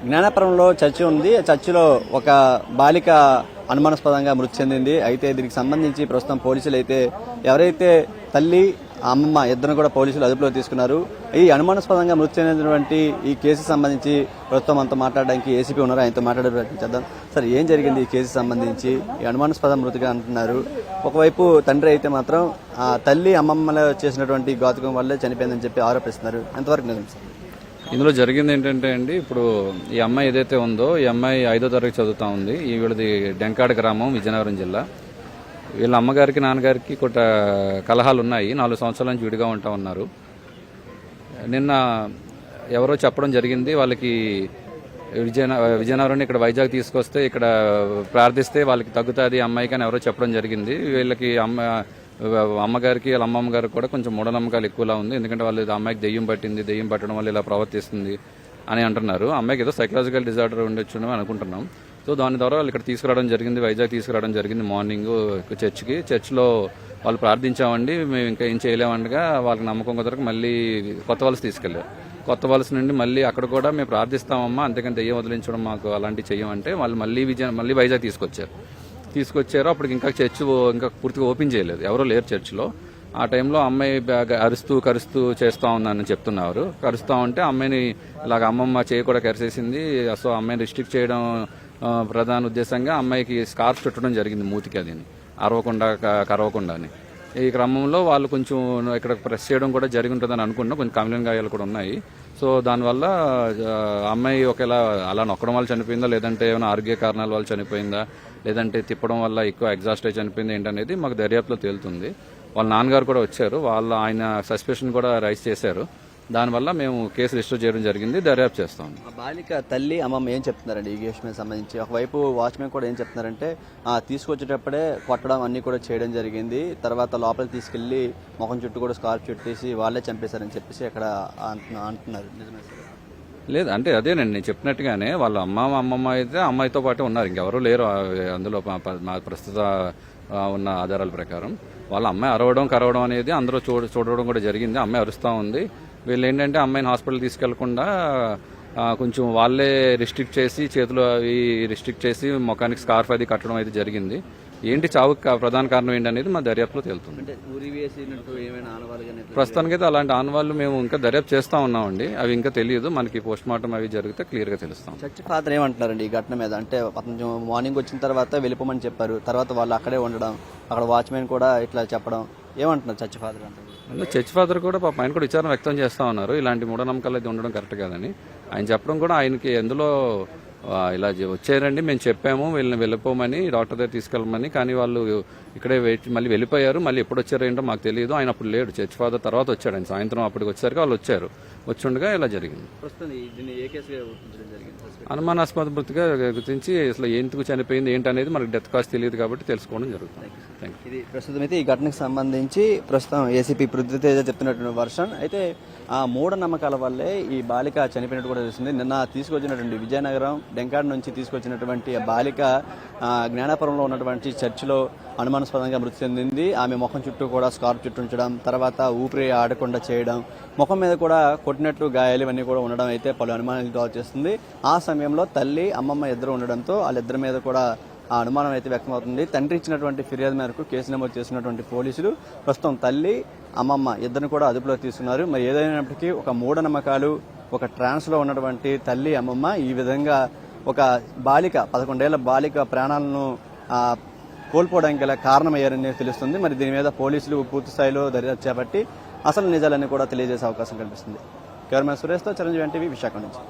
జ్ఞానాపురంలో church ఉంది. చర్చిలో ఒక బాలిక అనుమానాస్పదంగా మృతి చెందింది. అయితే దీనికి సంబంధించి ప్రస్తుతం పోలీసులు అయితే ఎవరైతే తల్లి అమ్మమ్మ ఇద్దరు కూడా పోలీసులు అదుపులో తీసుకున్నారు. ఈ అనుమానాస్పదంగా మృతి చెందినటువంటి ఈ కేసు సంబంధించి ప్రస్తుతం అంతా మాట్లాడడానికి ఏసీపీ ఉన్నారు. ఆయనతో మాట్లాడే ప్రయత్నం చేద్దాం. సార్, ఏం జరిగింది ఈ కేసు సంబంధించి? ఈ అనుమానాస్పద మృతిగా అంటున్నారు. ఒకవైపు తండ్రి అయితే మాత్రం ఆ తల్లి అమ్మమ్మలో చేసినటువంటి ఘాతుకం వల్లే చనిపోయిందని చెప్పి ఆరోపిస్తున్నారు. ఎంతవరకు నిజం సార్? ఇందులో జరిగింది ఏంటంటే అండి, ఇప్పుడు ఈ అమ్మాయి ఏదైతే ఉందో ఈ అమ్మాయి 5వ తరగతి చదువుతా ఉంది. వీళ్ళది డెంకాడ గ్రామం, విజయనగరం జిల్లా. వీళ్ళ అమ్మగారికి నాన్నగారికి కొంత కలహాలు ఉన్నాయి. 4 సంవత్సరాల నుంచి విడిగా ఉంటా ఉన్నారు. నిన్న ఎవరో చెప్పడం జరిగింది, వాళ్ళకి విజయనగరం ఇక్కడ వైజాగ్ తీసుకొస్తే ఇక్కడ ప్రార్థిస్తే వాళ్ళకి తగ్గుతుంది అమ్మాయికి అని ఎవరో చెప్పడం జరిగింది. వీళ్ళకి అమ్మగారికి వాళ్ళ అమ్మమ్మ గారికి కూడా కొంచెం మూఢనమ్మకాలు ఎక్కువలా ఉంది. ఎందుకంటే వాళ్ళు అమ్మాయికి దెయ్యం పట్టింది, దెయ్యం పట్టడం వల్ల ఇలా ప్రవర్తిస్తుంది అని అంటున్నారు. అమ్మాయికి ఏదో సైకలాజికల్ డిజార్డర్ ఉండొచ్చు అని అనుకుంటున్నాం. సో దాని ద్వారా వాళ్ళు ఇక్కడ తీసుకురావడం జరిగింది, వైజాగ్ తీసుకురావడం జరిగింది. మార్నింగ్ చర్చ్లో వాళ్ళు ప్రార్థించామండి, మేము ఇంకా ఏం చేయలేమండగా వాళ్ళకి నమ్మకం కుదరకు మళ్ళీ కొత్త వలస తీసుకెళ్లారు. కొత్త వలస నుండి మళ్ళీ అక్కడ కూడా మేము ప్రార్థిస్తామమ్మా, అంతేకాని దెయ్యం వదిలించడం మాకు అలాంటివి చెయ్యమంటే వాళ్ళు మళ్ళీ వైజాగ్ తీసుకొచ్చారు. అప్పటికి ఇంకా చర్చ్ ఇంకా పూర్తిగా ఓపెన్ చేయలేదు, ఎవరో లేరు చర్చిలో. ఆ టైంలో అమ్మాయి కరుస్తూ చేస్తా ఉందని చెప్తున్నారు. కరుస్తా ఉంటే అమ్మాయిని ఇలాగ అమ్మమ్మ చేయి కూడా కరిసేసింది. సో అమ్మాయిని రిస్ట్రిక్ట్ చేయడం ప్రధాన ఉద్దేశంగా అమ్మాయికి స్కార్ఫ్ చుట్టడం జరిగింది మూతికి, అది అరవకుండా కరవకుండా అని. ఈ క్రమంలో వాళ్ళు కొంచెం ఇక్కడ ప్రెస్ చేయడం కూడా జరిగి ఉంటుందని అనుకున్నాం. కొంచెం కమిలిన గాయాలు కూడా ఉన్నాయి. సో దానివల్ల అమ్మాయి ఒకవేళ అలా నొక్కడం వల్ల చనిపోయిందా, లేదంటే ఏమైనా ఆరోగ్య కారణాల వల్ల చనిపోయిందా, లేదంటే తిప్పడం వల్ల ఎక్కువ ఎగ్జాస్ట్ అయి చనిపోయింది ఏంటనేది మాకు దర్యాప్తులో తేలుతుంది. వాళ్ళ నాన్నగారు కూడా వచ్చారు, ఆయన సస్పెషన్ కూడా రైజ్ చేశారు. దానివల్ల మేము కేసు రిజిస్టర్ చేయడం జరిగింది, దర్యాప్తు చేస్తాం. బాలిక తల్లి అమ్మమ్మ ఏం చెప్తున్నారండి ఈ విషయం సంబంధించి? ఒకవైపు వాచ్మెన్ కూడా ఏం చెప్తున్నారంటే తీసుకొచ్చేటప్పుడే కొట్టడం అన్ని కూడా చేయడం జరిగింది, తర్వాత లోపలికి తీసుకెళ్లి ముఖం చుట్టూ కూడా స్కార్ఫ్ చుట్టేసి వాళ్ళే చంపేశారని చెప్పేసి అక్కడ అంటున్నారు. లేదు అంటే అదేనండి, నేను చెప్పినట్టుగానే వాళ్ళ అమ్మమ్మ అయితే అమ్మాయితో పాటు ఉన్నారు, ఇంకెవరూ లేరు అందులో. మా ప్రస్తుత ఉన్న ఆధారాల ప్రకారం వాళ్ళ అమ్మాయి అరవడం కరవడం అనేది అందరూ చూడడం కూడా జరిగింది. అమ్మాయి అరుస్తూ ఉంది. వీళ్ళు ఏంటంటే అమ్మాయిని హాస్పిటల్ తీసుకెళ్లకుండా కొంచెం వాళ్ళే రిస్ట్రిక్ట్ చేసి, చేతులు అవి రిస్ట్రిక్ట్ చేసి ముఖానికి స్కార్ఫ్ అది కట్టడం అయితే జరిగింది. ఏంటి చావుకి ప్రధాన కారణం ఏంటనేది మా దర్యాప్తులో తేలుతుంది. ప్రస్తుతానికైతే అలాంటి ఆనవాళ్లు మేము ఇంకా దర్యాప్తు చేస్తా ఉన్నామండి, అవి ఇంకా తెలియదు. మనకి పోస్ట్ మార్టం అవి జరిగితే క్లియర్ గా తెలుస్తాం. చర్చ్ ఫాదర్ ఏమంటున్నారండి ఈ ఘటన మీద? అంటే కొంచెం మార్నింగ్ వచ్చిన తర్వాత వెళ్ళిపోమని చెప్పారు, తర్వాత వాళ్ళు అక్కడే ఉండడం, అక్కడ వాచ్మెన్ కూడా ఇట్లా చెప్పడం, ఏమంటున్నారు చర్చ్ ఫాదర్? అంటే చర్చ్ ఫాదర్ కూడా ఆయన కూడా విచారణ వ్యక్తం చేస్తా ఉన్నారు. ఇలాంటి మూఢనమ్మకాలు అయితే ఉండడం కరెక్ట్ కాదని ఆయన చెప్పడం కూడా, ఆయనకి ఎందులో ఇలా వచ్చారండి మేము చెప్పాము వీళ్ళని వెళ్ళిపోమని, డాక్టర్ దగ్గర తీసుకెళ్ళమని, కానీ వాళ్ళు ఇక్కడే మళ్ళీ వెళ్ళిపోయారు. మళ్ళీ ఎప్పుడు వచ్చారో ఏంటో మాకు తెలియదు. ఆయన అప్పుడు లేడు, చర్చ్ ఫాదర్ తర్వాత వచ్చాడు. ఆయన సాయంత్రం అప్పటికి వచ్చేసరికి వాళ్ళు వచ్చుండగా ఇలా జరిగింది. అనుమానాస్పద మృతిగా గుర్తించి అసలు ఎందుకు చనిపోయింది ఏంటనేది మనకు డెత్ కాజ్ తెలియదు కాబట్టి తెలుసుకోవడం జరుగుతుంది. ఇది ప్రస్తుతం అయితే ఈ ఘటనకు సంబంధించి ప్రస్తుతం ఏసీపీ పృథ్వీతేజ చెప్తున్నటువంటి వర్షన్. అయితే ఆ మూఢనమ్మకాల వల్లే ఈ బాలిక చనిపోయినట్టు కూడా తెలిసింది. నిన్న తీసుకొచ్చినటువంటి విజయనగరం డెంకాడ్ నుంచి తీసుకొచ్చినటువంటి బాలిక జ్ఞానాపురంలో ఉన్నటువంటి చర్చిలో అనుమానాస్పదంగా మృతి చెందింది. ఆమె ముఖం చుట్టూ కూడా స్కార్ఫ్ చుట్టించడం, తర్వాత ఊపిరి ఆడకుండా చేయడం, ముఖం మీద కూడా కొట్టినట్లు గాయాలు ఇవన్నీ కూడా ఉండడం అయితే పలు అనుమానాలు చేస్తుంది. ఆ సమయంలో తల్లి అమ్మమ్మ ఇద్దరు ఉండడంతో వాళ్ళిద్దరి మీద కూడా ఆ అనుమానం అయితే వ్యక్తమవుతుంది. తండ్రి ఇచ్చినటువంటి ఫిర్యాదు మేరకు కేసు నమోదు చేసినటువంటి పోలీసులు ప్రస్తుతం తల్లి అమ్మమ్మ ఇద్దరిని కూడా అదుపులో తీసుకున్నారు. మరి ఏదైనప్పటికీ ఒక మూఢనమ్మకాలు, ఒక ట్రాన్స్లో ఉన్నటువంటి తల్లి అమ్మమ్మ ఈ విధంగా ఒక బాలిక 11 ఏళ్ల బాలిక ప్రాణాలను కోల్పోవడానికి గల కారణమయ్యారని తెలుస్తుంది. మరి దీని మీద పోలీసులు పూర్తి స్థాయిలో దర్యాప్తు చేపట్టి అసలు నిజాలన్నీ కూడా తెలియజేసే అవకాశం కనిపిస్తుంది. కెమెరామెన్ సురేష్తో చిరంజీవి ఎన్టీవీ, విశాఖ నుంచి.